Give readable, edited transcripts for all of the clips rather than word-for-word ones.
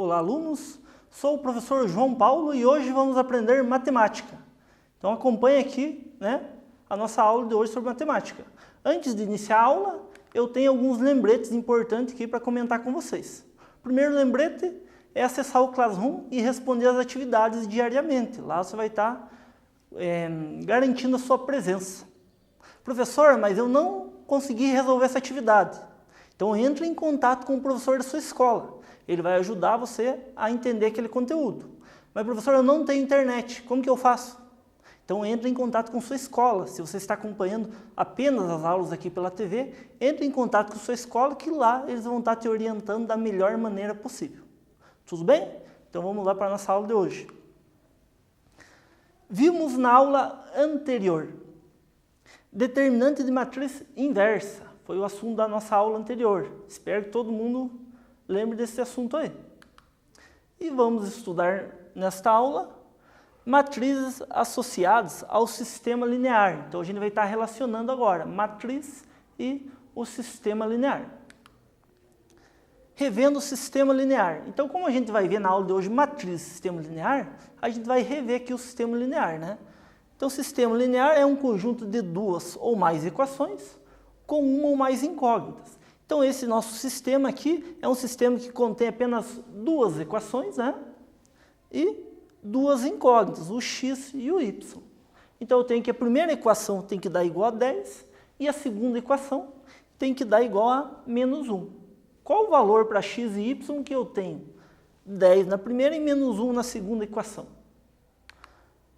Olá, alunos! Sou o professor João Paulo e hoje vamos aprender matemática. Então acompanhe aqui, a nossa aula de hoje sobre matemática. Antes de iniciar a aula, eu tenho alguns lembretes importantes aqui para comentar com vocês. O primeiro lembrete é acessar o Classroom e responder as atividades diariamente. Lá você vai estar garantindo a sua presença. Professor, mas eu não consegui resolver essa atividade. Então entre em contato com o professor da sua escola. Ele vai ajudar você a entender aquele conteúdo. Mas professor, eu não tenho internet, como que eu faço? Então entre em contato com sua escola. Se você está acompanhando apenas as aulas aqui pela TV, entre em contato com sua escola que lá eles vão estar te orientando da melhor maneira possível. Tudo bem? Então vamos lá para a nossa aula de hoje. Vimos na aula anterior determinante de matriz inversa. Foi o assunto da nossa aula anterior. Espero que todo mundo lembre desse assunto aí. E vamos estudar nesta aula matrizes associadas ao sistema linear. Então a gente vai estar relacionando agora matriz e o sistema linear. Revendo o sistema linear. Então como a gente vai ver na aula de hoje matriz e sistema linear, a gente vai rever aqui o sistema linear, Então o sistema linear é um conjunto de duas ou mais equações com uma ou mais incógnitas. Então esse nosso sistema aqui é um sistema que contém apenas duas equações, E duas incógnitas, o x e o y. Então eu tenho que a primeira equação tem que dar igual a 10 e a segunda equação tem que dar igual a menos 1. Qual o valor para x e y que eu tenho? 10 na primeira e menos 1 na segunda equação.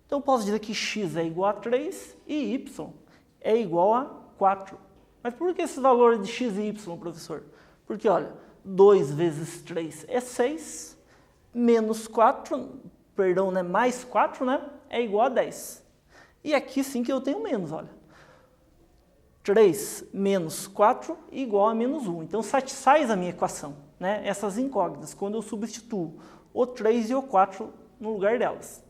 Então eu posso dizer que x é igual a 3 e y é igual a 4. Mas por que esse valor de x e y, professor? Porque, olha, 2 vezes 3 é 6, menos 4, mais 4, é igual a 10. E aqui sim que eu tenho menos, olha. 3 menos 4 igual a menos 1. Então satisfaz a minha equação, essas incógnitas, quando eu substituo o 3 e o 4 no lugar delas.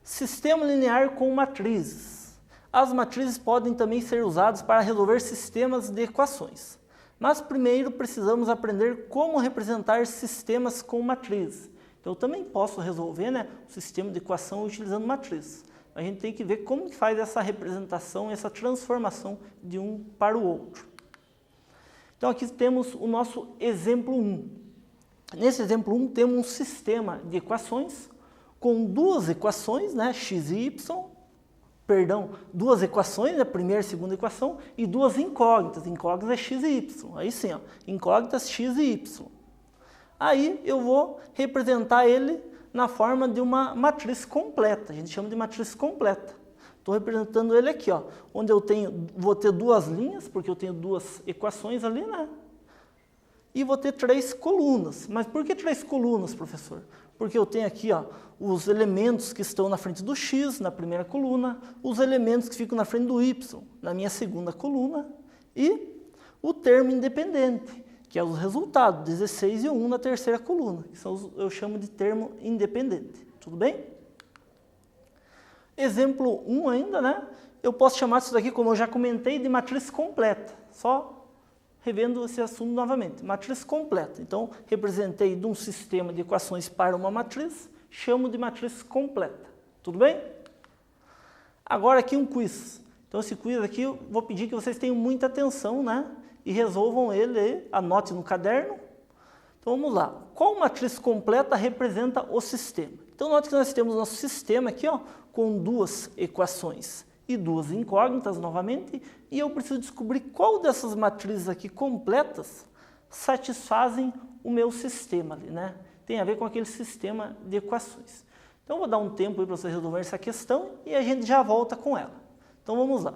Sistema linear com matrizes. As matrizes podem também ser usadas para resolver sistemas de equações. Mas primeiro precisamos aprender como representar sistemas com matrizes. Então eu também posso resolver o sistema de equação utilizando matrizes. A gente tem que ver como que faz essa representação, essa transformação de um para o outro. Então aqui temos o nosso exemplo 1. Nesse exemplo 1 temos um sistema de equações com duas equações, x e y, duas equações, a primeira e a segunda equação, e duas incógnitas. Incógnitas é x e y. Aí sim, incógnitas x e y. Aí eu vou representar ele na forma de uma matriz completa. A gente chama de matriz completa. Estou representando ele aqui, onde eu vou ter duas linhas, porque eu tenho duas equações ali, E vou ter 3 colunas. Mas por que 3 colunas, professor? Porque eu tenho aqui, os elementos que estão na frente do x, na primeira coluna, os elementos que ficam na frente do y, na minha segunda coluna, e o termo independente, que é os resultados, 16 e 1 na terceira coluna, que eu chamo de termo independente. Tudo bem? Exemplo 1 ainda, Eu posso chamar isso daqui, como eu já comentei, de matriz completa. Só revendo esse assunto novamente. Matriz completa. Então, representei de um sistema de equações para uma matriz, chamo de matriz completa. Tudo bem? Agora aqui um quiz. Então esse quiz aqui eu vou pedir que vocês tenham muita atenção, E resolvam ele, anote no caderno. Então vamos lá. Qual matriz completa representa o sistema? Então note que nós temos o nosso sistema aqui, com duas equações e duas incógnitas novamente, e eu preciso descobrir qual dessas matrizes aqui completas satisfazem o meu sistema ali, Tem a ver com aquele sistema de equações. Então eu vou dar um tempo aí para você resolver essa questão e a gente já volta com ela. Então vamos lá.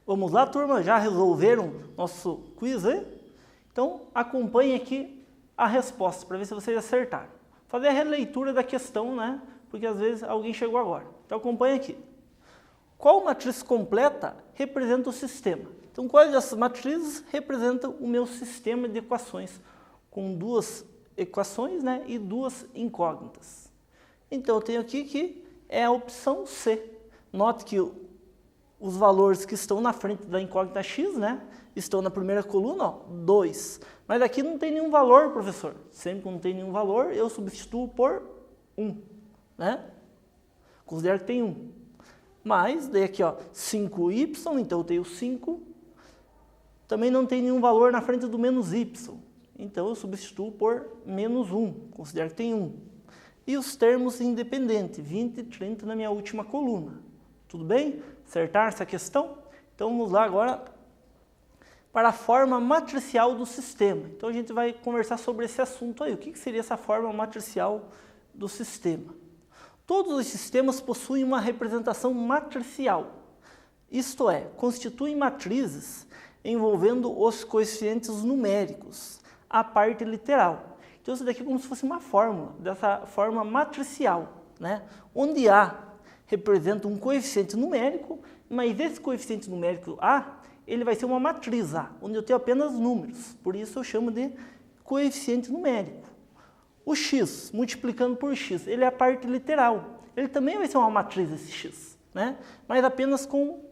Vamos lá, turma? Já resolveram nosso quiz aí? Então, acompanhe aqui a resposta para ver se vocês acertaram. Fazer a releitura da questão, né? Porque às vezes alguém chegou agora. Então, acompanhe aqui. Qual matriz completa representa o sistema? Então, quais dessas matrizes representam o meu sistema de equações com duas equações, né, e duas incógnitas? Então, eu tenho aqui que é a opção C. Note que os valores que estão na frente da incógnita x, né, estão na primeira coluna, ó, 2. Mas aqui não tem nenhum valor, professor. Sempre que não tem nenhum valor, eu substituo por 1, né? Considero que tem 1. Mas, daí aqui, ó, 5y, então eu tenho 5. Também não tem nenhum valor na frente do menos y. Então, eu substituo por menos 1. Considero que tem 1. E os termos independentes, 20 e 30 na minha última coluna. Tudo bem? Acertar essa questão? Então, vamos lá agora para a forma matricial do sistema. Então, a gente vai conversar sobre esse assunto aí. O que seria essa forma matricial do sistema? Todos os sistemas possuem uma representação matricial. Isto é, constituem matrizes envolvendo os coeficientes numéricos, a parte literal. Então, isso daqui é como se fosse uma fórmula, dessa forma matricial, né? Onde A representa um coeficiente numérico, mas esse coeficiente numérico A, ele vai ser uma matriz A, onde eu tenho apenas números. Por isso, eu chamo de coeficiente numérico. O x, multiplicando por x, ele é a parte literal. Ele também vai ser uma matriz, esse x, né? Mas apenas com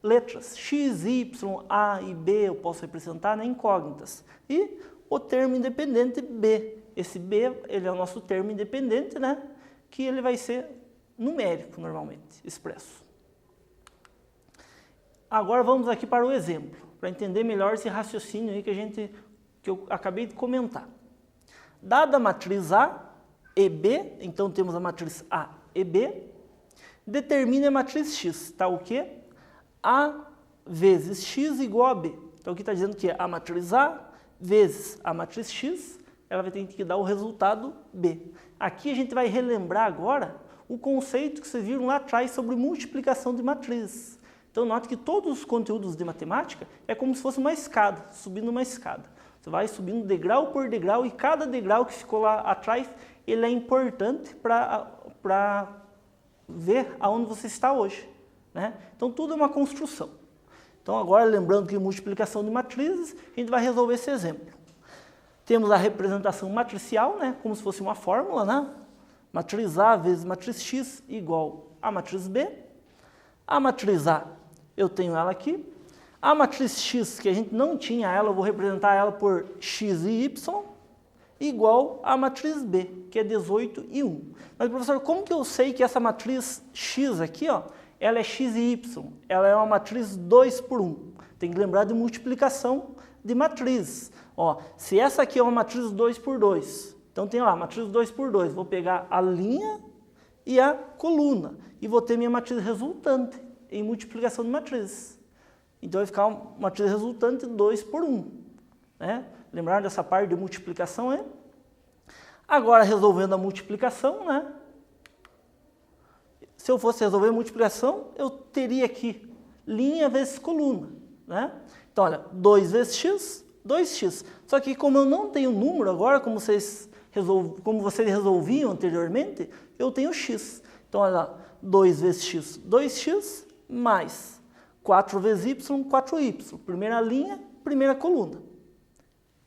letras. X, y, a e b eu posso representar, né, incógnitas. E o termo independente b. Esse b, ele é o nosso termo independente, né? Que ele vai ser numérico, normalmente, expresso. Agora vamos aqui para o exemplo, para entender melhor esse raciocínio aí que eu acabei de comentar. Dada a matriz A e B, então temos a matriz A e B, determine a matriz X, tá o quê? A vezes X igual a B. Então, aqui está dizendo que a matriz A vezes a matriz X, ela vai ter que dar o resultado B. Aqui a gente vai relembrar agora o conceito que vocês viram lá atrás sobre multiplicação de matrizes. Então, note que todos os conteúdos de matemática é como se fosse uma escada, subindo uma escada. Você vai subindo degrau por degrau e cada degrau que ficou lá atrás, ele é importante para ver aonde você está hoje, né? Então, tudo é uma construção. Então, agora, lembrando que multiplicação de matrizes, a gente vai resolver esse exemplo. Temos a representação matricial, né? Como se fosse uma fórmula, né? Matriz A vezes matriz X igual a matriz B. A matriz A, eu tenho ela aqui. A matriz X, que a gente não tinha ela, eu vou representar ela por X e Y, igual a matriz B, que é 18 e 1. Mas, professor, como que eu sei que essa matriz X aqui, ó, ela é X e Y? Ela é uma matriz 2 por 1. Tem que lembrar de multiplicação de matrizes. Ó, se essa aqui é uma matriz 2 por 2, então tem lá, matriz 2 por 2, vou pegar a linha e a coluna, e vou ter minha matriz resultante em multiplicação de matrizes. Então, vai ficar uma matriz resultante 2 por 1. Né? Lembraram dessa parte de multiplicação aí? Agora, resolvendo a multiplicação, né? Se eu fosse resolver a multiplicação, eu teria aqui linha vezes coluna. Né? Então, olha, 2 vezes x, 2x. Só que como eu não tenho número agora, como vocês resolviam anteriormente, eu tenho x. Então, olha lá, 2 vezes x, 2x, mais 4 vezes y, 4y. Primeira linha, primeira coluna.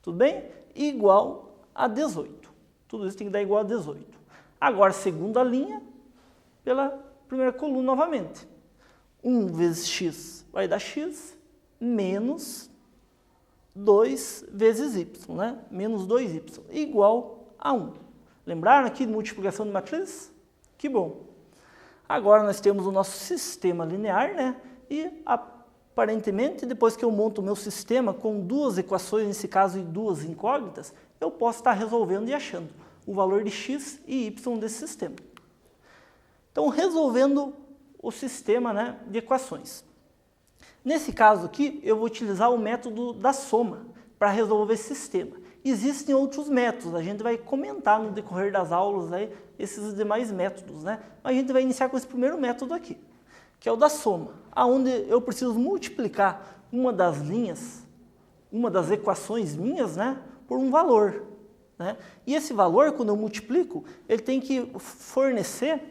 Tudo bem? Igual a 18. Tudo isso tem que dar igual a 18. Agora, segunda linha, pela primeira coluna novamente. 1 vezes x vai dar x, menos 2 vezes y, né? Menos 2y, igual a 1. Lembraram aqui de multiplicação de matriz? Que bom. Agora nós temos o nosso sistema linear, né? E aparentemente, depois que eu monto o meu sistema com duas equações, nesse caso, e duas incógnitas, eu posso estar resolvendo e achando o valor de x e y desse sistema. Então, resolvendo o sistema, né, de equações. Nesse caso aqui, eu vou utilizar o método da soma para resolver esse sistema. Existem outros métodos, a gente vai comentar no decorrer das aulas aí, esses demais métodos, né? Mas a gente vai iniciar com esse primeiro método aqui, que é o da soma, aonde eu preciso multiplicar uma das linhas, uma das equações minhas, né, por um valor, né? E esse valor, quando eu multiplico, ele tem que fornecer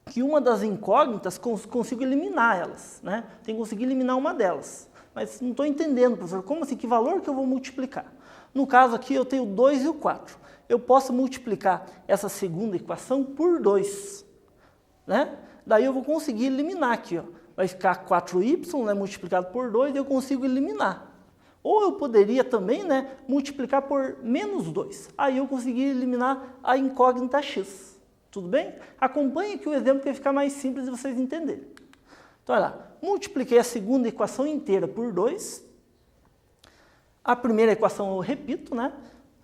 que uma das incógnitas consigo eliminar elas, né? Tem que conseguir eliminar uma delas. Mas não estou entendendo, professor, como assim? Que valor que eu vou multiplicar? No caso aqui eu tenho 2 e o 4. Eu posso multiplicar essa segunda equação por 2, né? Daí eu vou conseguir eliminar aqui, ó. Vai ficar 4y, né, multiplicado por 2 e eu consigo eliminar. Ou eu poderia também, né, multiplicar por menos 2. Aí eu consegui eliminar a incógnita x. Tudo bem? Acompanhe aqui o exemplo que vai ficar mais simples de vocês entenderem. Então, olha lá. Multipliquei a segunda equação inteira por 2. A primeira equação eu repito, né?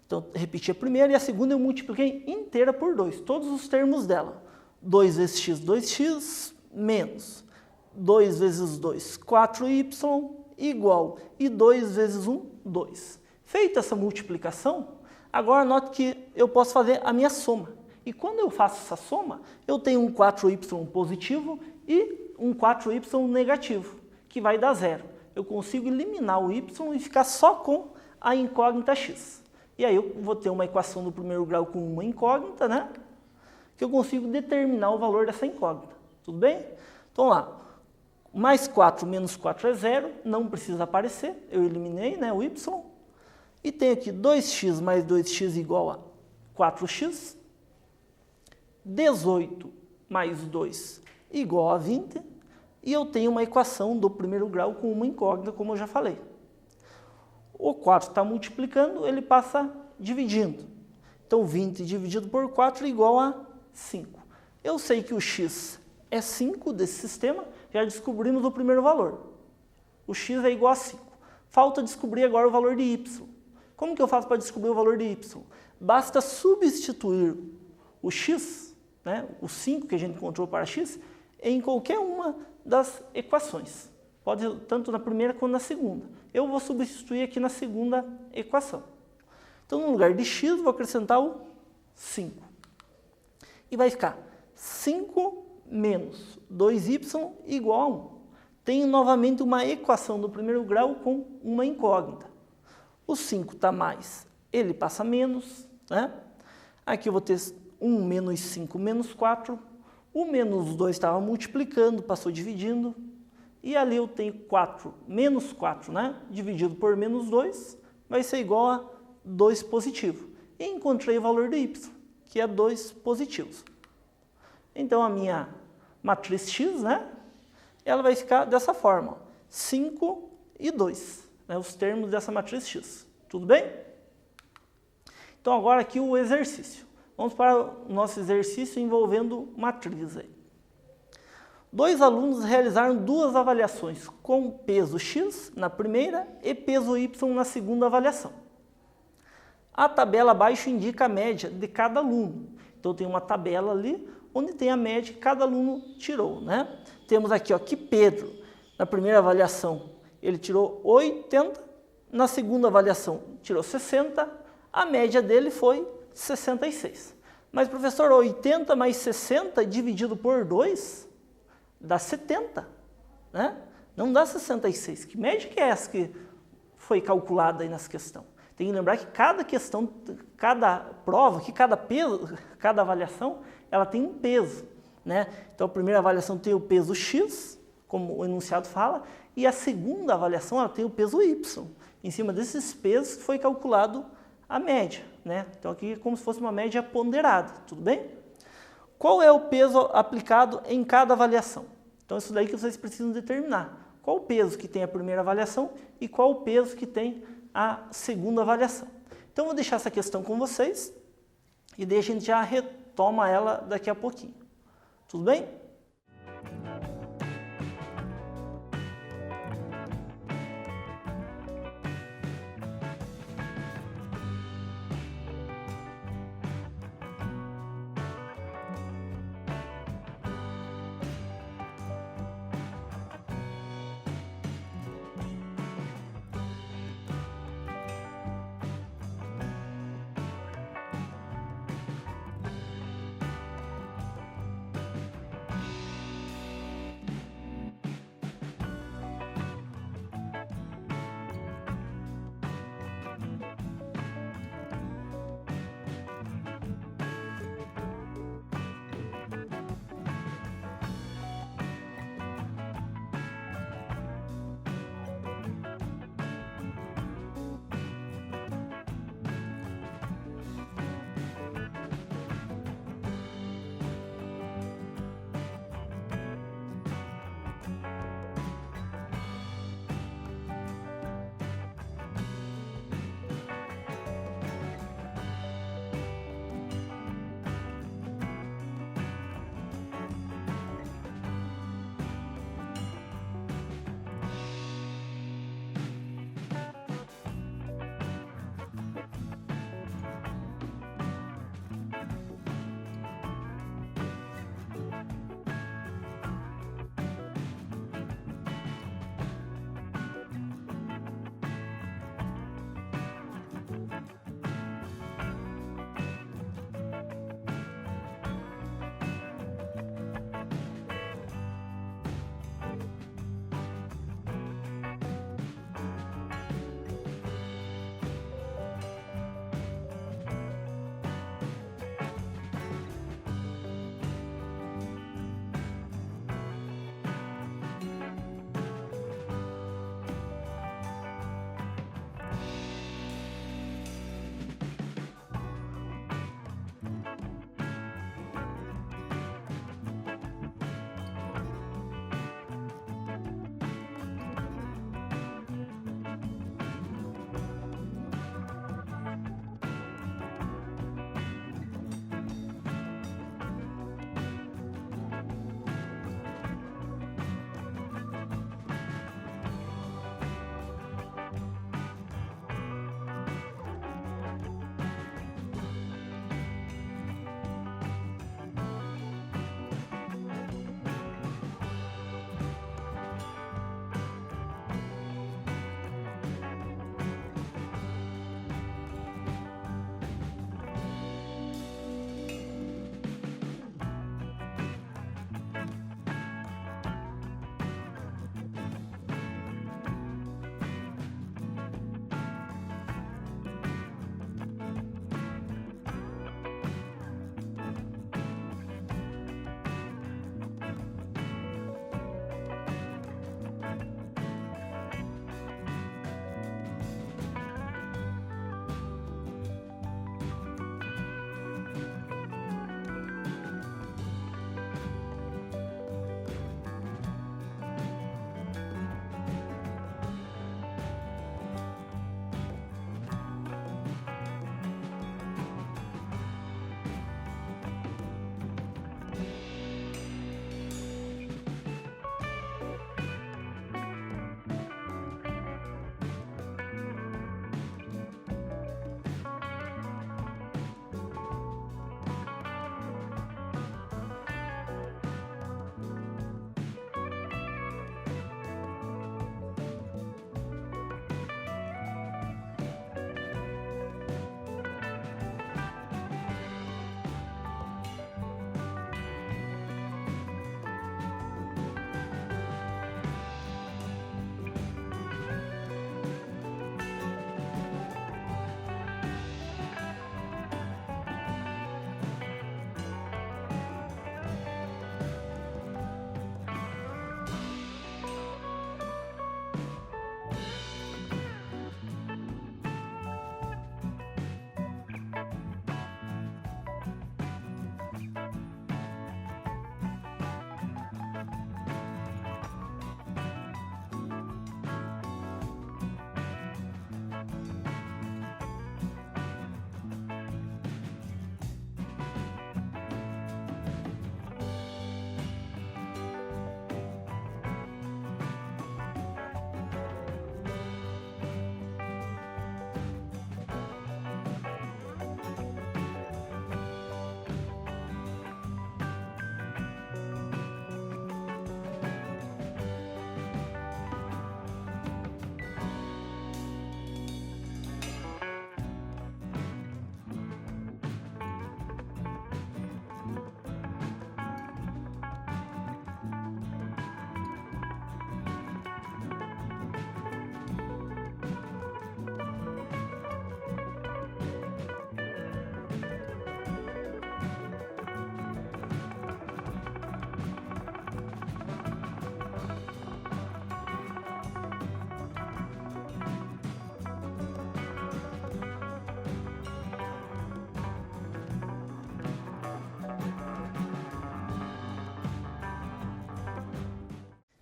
Então, repeti a primeira e a segunda eu multipliquei inteira por 2. Todos os termos dela. 2 vezes x, 2x, menos 2 vezes 2, 4y, igual, e 2 vezes 1, 2. Feita essa multiplicação, agora note que eu posso fazer a minha soma. E quando eu faço essa soma, eu tenho um 4y positivo e um 4y negativo, que vai dar 0. Eu consigo eliminar o y e ficar só com a incógnita x. E aí eu vou ter uma equação do primeiro grau com uma incógnita, né? Que eu consigo determinar o valor dessa incógnita. Tudo bem? Então lá, mais 4 menos 4 é 0, não precisa aparecer, eu eliminei, né, o y. E tenho aqui 2x mais 2x igual a 4x. 18 mais 2 igual a 20. E eu tenho uma equação do primeiro grau com uma incógnita, como eu já falei. O 4 está multiplicando, ele passa dividindo. Então 20 dividido por 4 é igual a 5. Eu sei que o x é 5 desse sistema, já descobrimos o primeiro valor. O x é igual a 5. Falta descobrir agora o valor de y. Como que eu faço para descobrir o valor de y? Basta substituir o x, né, o 5 que a gente encontrou para x, em qualquer uma das equações. Pode tanto na primeira quanto na segunda. Eu vou substituir aqui na segunda equação. Então, no lugar de x, vou acrescentar o 5. E vai ficar 5 menos 2y igual a 1. Tenho novamente uma equação do primeiro grau com uma incógnita. O 5 está mais, ele passa menos, né? Aqui eu vou ter 1 menos 5 menos 4. O menos 2 estava multiplicando, passou dividindo. E ali eu tenho 4 menos 4, né? Dividido por menos 2, vai ser igual a 2 positivo. E encontrei o valor de y, que é 2 positivos. Então a minha matriz x, né? Ela vai ficar dessa forma, ó, 5 e 2, né? Os termos dessa matriz x. Tudo bem? Então agora aqui o exercício. Vamos para o nosso exercício envolvendo matriz aí. 2 alunos realizaram 2 avaliações com peso x na primeira e peso y na segunda avaliação. A tabela abaixo indica a média de cada aluno. Então tem uma tabela ali onde tem a média que cada aluno tirou, né? Temos aqui, ó, que Pedro, na primeira avaliação, ele tirou 80, na segunda avaliação tirou 60, a média dele foi 66. Mas, professor, 80 mais 60 dividido por 2 dá 70, né? Não dá 66. Que média que é essa que foi calculada aí nessa questão? Tem que lembrar que cada questão, cada prova, que cada peso, cada avaliação, ela tem um peso, né? Então a primeira avaliação tem o peso x, como o enunciado fala, e a segunda avaliação ela tem o peso y. Em cima desses pesos foi calculado a média, né? Então aqui é como se fosse uma média ponderada, tudo bem? Qual é o peso aplicado em cada avaliação? Então isso daí que vocês precisam determinar. Qual o peso que tem a primeira avaliação e qual o peso que tem a segunda avaliação. Então, vou deixar essa questão com vocês e daí a gente já retoma ela daqui a pouquinho. Tudo bem?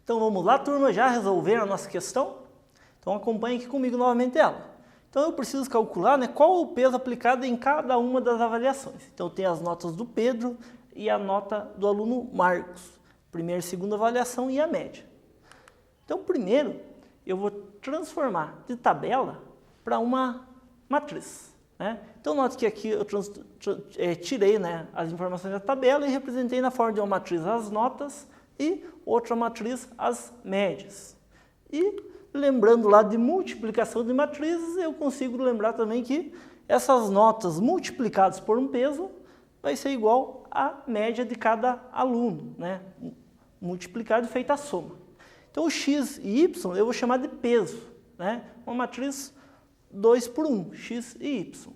Então vamos lá, turma, já resolver a nossa questão? Então acompanhe aqui comigo novamente ela. Então eu preciso calcular, né, qual o peso aplicado em cada uma das avaliações. Então tem as notas do Pedro e a nota do aluno Marcos. Primeira e segunda avaliação e a média. Então primeiro eu vou transformar de tabela para uma matriz. Né? Então note que aqui eu tirei, né, as informações da tabela e representei na forma de uma matriz as notas e outra matriz as médias. E lembrando lá de multiplicação de matrizes, eu consigo lembrar também que essas notas multiplicadas por um peso vai ser igual à média de cada aluno, né? Multiplicado e feita a soma. Então o x e y eu vou chamar de peso, né? Uma matriz 2 por 1, x e y.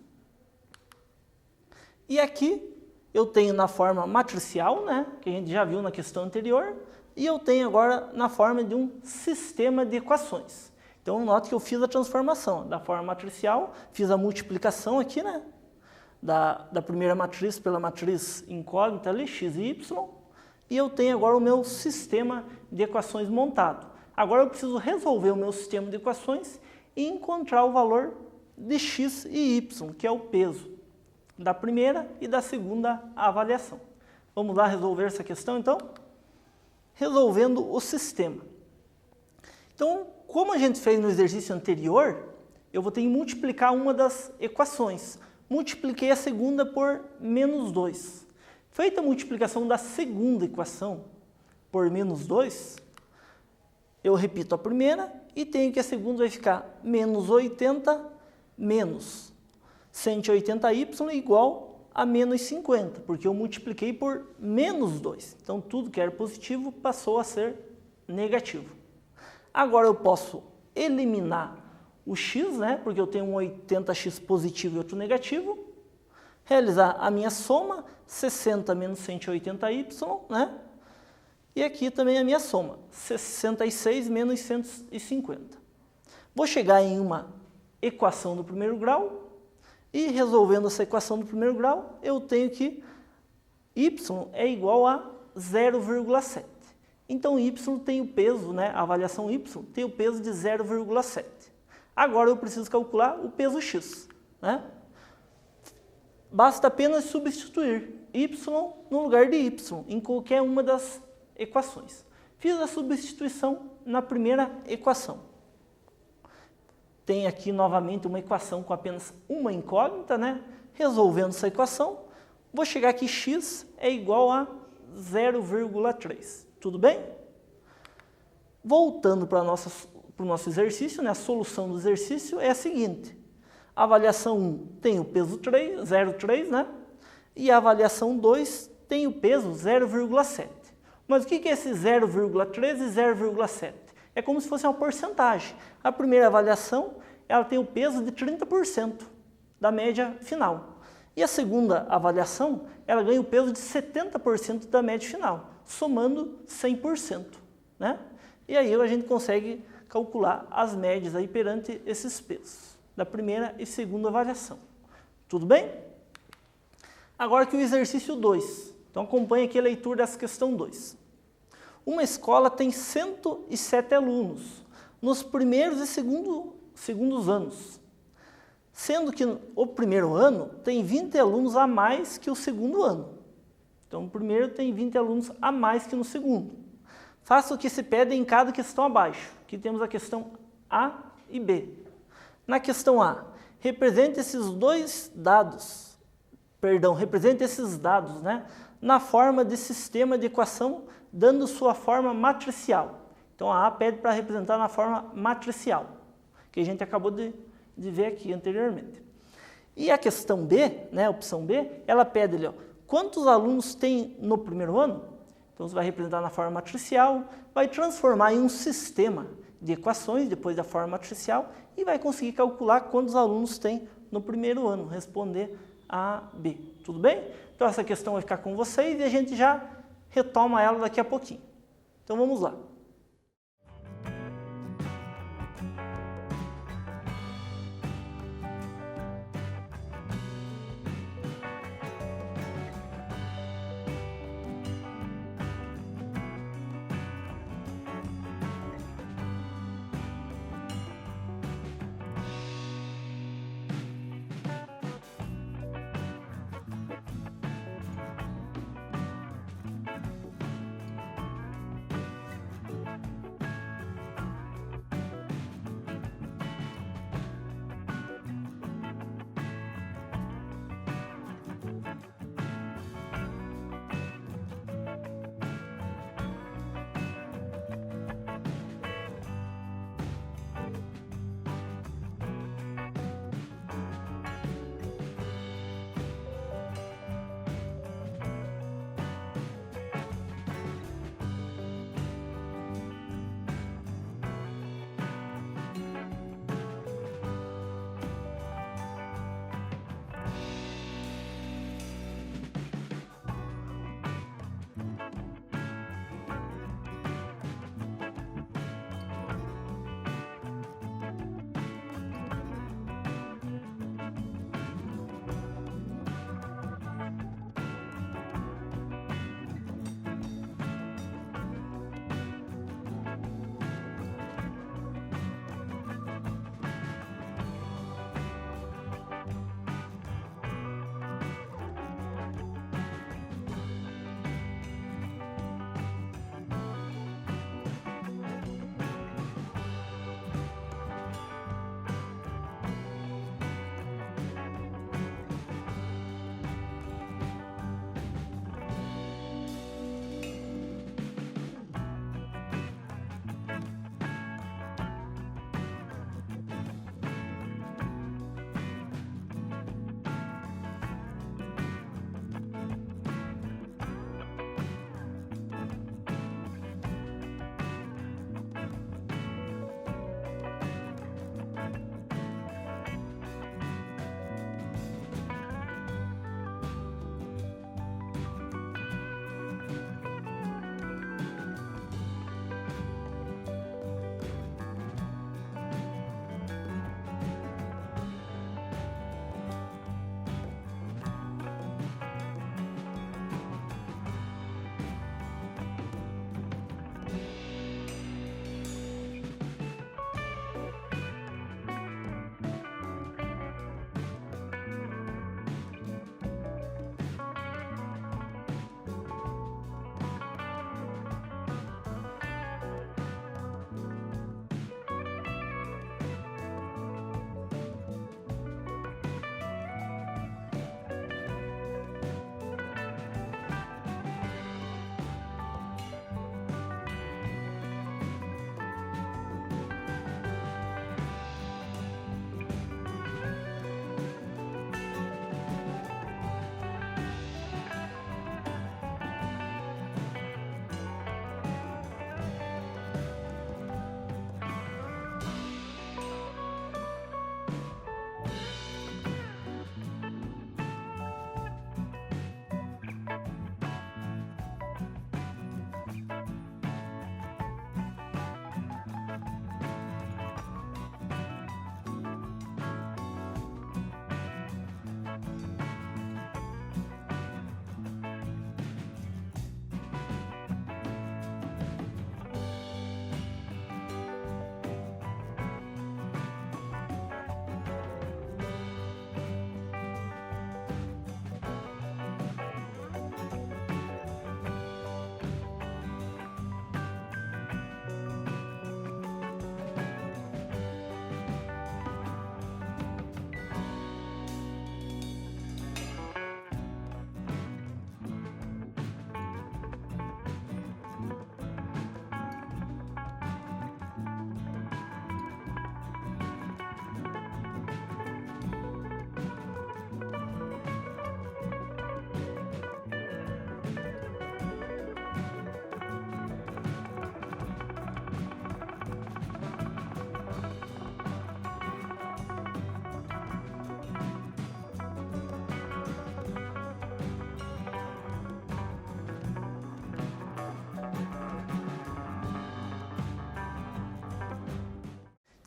E aqui eu tenho na forma matricial, né, que a gente já viu na questão anterior, e eu tenho agora na forma de um sistema de equações. Então note que eu fiz a transformação da forma matricial, fiz a multiplicação aqui, né, da primeira matriz pela matriz incógnita ali, x e y, e eu tenho agora o meu sistema de equações montado. Agora eu preciso resolver o meu sistema de equações e encontrar o valor de x e y, que é o peso da primeira e da segunda avaliação. Vamos lá resolver essa questão, então? Resolvendo o sistema. Então, como a gente fez no exercício anterior, eu vou ter que multiplicar uma das equações. Multipliquei a segunda por menos 2. Feita a multiplicação da segunda equação por menos 2, eu repito a primeira e tenho que a segunda vai ficar menos 80 menos 180y igual a menos 50, porque eu multipliquei por menos 2. Então, tudo que era positivo passou a ser negativo. Agora eu posso eliminar o x, né, porque eu tenho um 80x positivo e outro negativo. Realizar a minha soma, 60 menos 180y, né? E aqui também a minha soma, 66 menos 150. Vou chegar em uma equação do primeiro grau. E resolvendo essa equação do primeiro grau, eu tenho que y é igual a 0,7. Então y tem o peso, né, a avaliação y tem o peso de 0,7. Agora eu preciso calcular o peso x. Né? Basta apenas substituir y no lugar de y em qualquer uma das equações. Fiz a substituição na primeira equação. Tem aqui novamente uma equação com apenas uma incógnita, né? Resolvendo essa equação, vou chegar aqui x é igual a 0,3. Tudo bem? Voltando para o nosso exercício, né? A solução do exercício é a seguinte. A avaliação 1 tem o peso 0,3, né? E a avaliação 2 tem o peso 0,7. Mas o que é esse 0,3 e 0,7? É como se fosse uma porcentagem. A primeira avaliação, ela tem o peso de 30% da média final. E a segunda avaliação, ela ganha o peso de 70% da média final, somando 100%. Né? E aí a gente consegue calcular as médias aí perante esses pesos, da primeira e segunda avaliação. Tudo bem? Agora que o exercício 2. Então acompanhe aqui a leitura dessa questão 2. Uma escola tem 107 alunos nos primeiros e segundos anos, sendo que o primeiro ano tem 20 alunos a mais que o segundo ano. Então, o primeiro tem 20 alunos a mais que no segundo. Faça o que se pede em cada questão abaixo. Aqui temos a questão A e B. Na questão A, represente esses dados, né, na forma de sistema de equação, dando sua forma matricial. Então a A pede para representar na forma matricial, que a gente acabou de ver aqui anteriormente. E a questão B, né, a opção B, ela pede ali, ó, quantos alunos tem no primeiro ano? Então você vai representar na forma matricial, vai transformar em um sistema de equações depois da forma matricial e vai conseguir calcular quantos alunos tem no primeiro ano, responder A, B. Tudo bem? Então essa questão vai ficar com vocês e a gente já retoma ela daqui a pouquinho. Então vamos lá.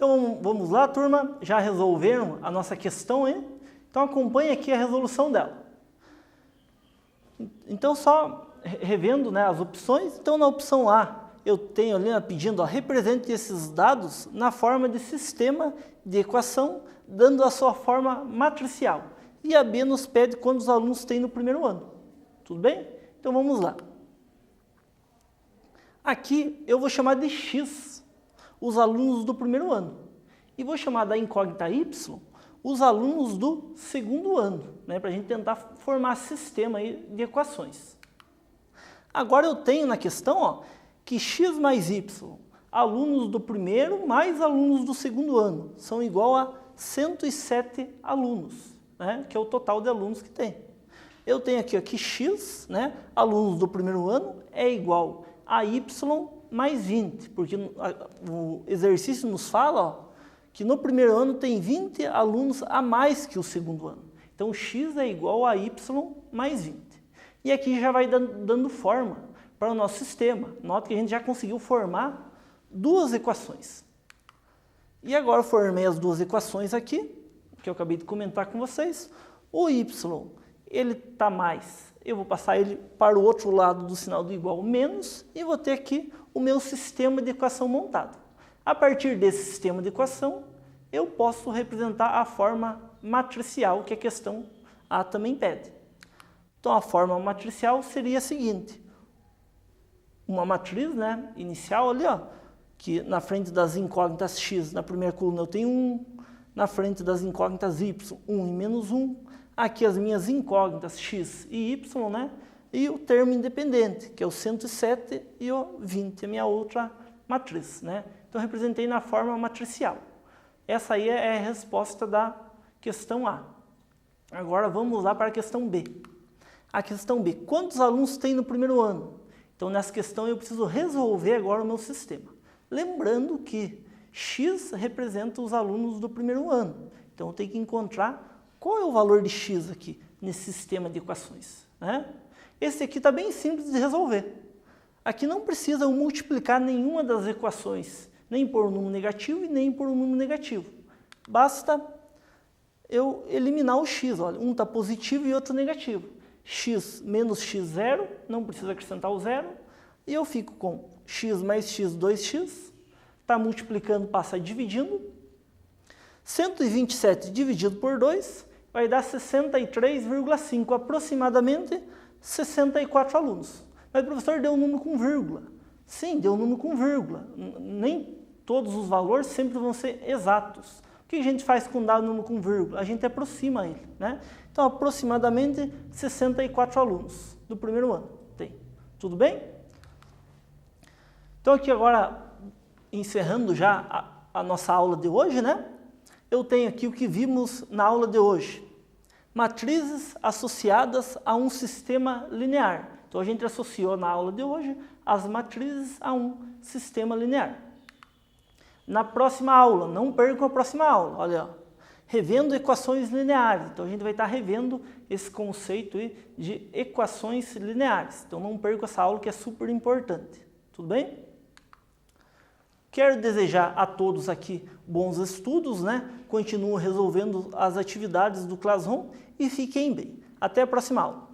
Então vamos lá, turma, já resolveram a nossa questão, hein? Então acompanhe aqui a resolução dela. Então só revendo, né, as opções, então na opção A eu tenho ali pedindo, represente esses dados na forma de sistema de equação, dando a sua forma matricial. E a B nos pede quantos alunos tem no primeiro ano. Tudo bem? Então vamos lá. Aqui eu vou chamar de X os alunos do primeiro ano. E vou chamar da incógnita Y os alunos do segundo ano, né, para a gente tentar formar sistema aí de equações. Agora eu tenho na questão que X mais Y, alunos do primeiro mais alunos do segundo ano, são igual a 107 alunos, né, que é o total de alunos que tem. Eu tenho aqui que X, né, alunos do primeiro ano, é igual a Y mais 20, porque o exercício nos fala que no primeiro ano tem 20 alunos a mais que o segundo ano. Então, X é igual a Y mais 20. E aqui já vai dando forma para o nosso sistema. Nota que a gente já conseguiu formar duas equações. E agora eu formei as duas equações aqui, que eu acabei de comentar com vocês. O Y, ele está mais. Eu vou passar ele para o outro lado do sinal do igual menos e vou ter aqui o meu sistema de equação montado. A partir desse sistema de equação, eu posso representar a forma matricial que a questão A também pede. Então, a forma matricial seria a seguinte. Uma matriz, né, inicial ali, que na frente das incógnitas X, na primeira coluna eu tenho 1, na frente das incógnitas Y, 1 e menos 1. Aqui as minhas incógnitas X e Y, né, e o termo independente, que é o 107 e o 20, a minha outra matriz, né. Então, eu representei na forma matricial. Essa aí é a resposta da questão A. Agora, vamos lá para a questão B. A questão B, quantos alunos tem no primeiro ano? Então, nessa questão, eu preciso resolver agora o meu sistema. Lembrando que X representa os alunos do primeiro ano. Então, eu tenho que encontrar qual é o valor de X aqui, nesse sistema de equações, né? Esse aqui está bem simples de resolver. Aqui não precisa eu multiplicar nenhuma das equações, nem por um número negativo e nem por um número negativo. Basta eu eliminar o X. Olha, um está positivo e outro negativo. X menos X, 0, não precisa acrescentar o 0. E eu fico com X mais X, 2X. Está multiplicando, passa dividindo. 127 dividido por 2 vai dar 63,5, aproximadamente 64 alunos. Mas, professor, deu um número com vírgula. Sim, deu um número com vírgula. Nem todos os valores sempre vão ser exatos. O que a gente faz com um dado número com vírgula? A gente aproxima ele, né? Então, aproximadamente 64 alunos do primeiro ano tem. Tudo bem? Então, aqui agora, encerrando já a nossa aula de hoje, né? Eu tenho aqui o que vimos na aula de hoje. Matrizes associadas a um sistema linear. Então, a gente associou na aula de hoje as matrizes a um sistema linear. Na próxima aula, não percam a próxima aula, olha, revendo equações lineares. Então, a gente vai estar revendo esse conceito aí de equações lineares. Então, não percam essa aula que é super importante. Tudo bem? Quero desejar a todos aqui bons estudos, né? Continuem resolvendo as atividades do Classroom e fiquem bem. Até a próxima aula.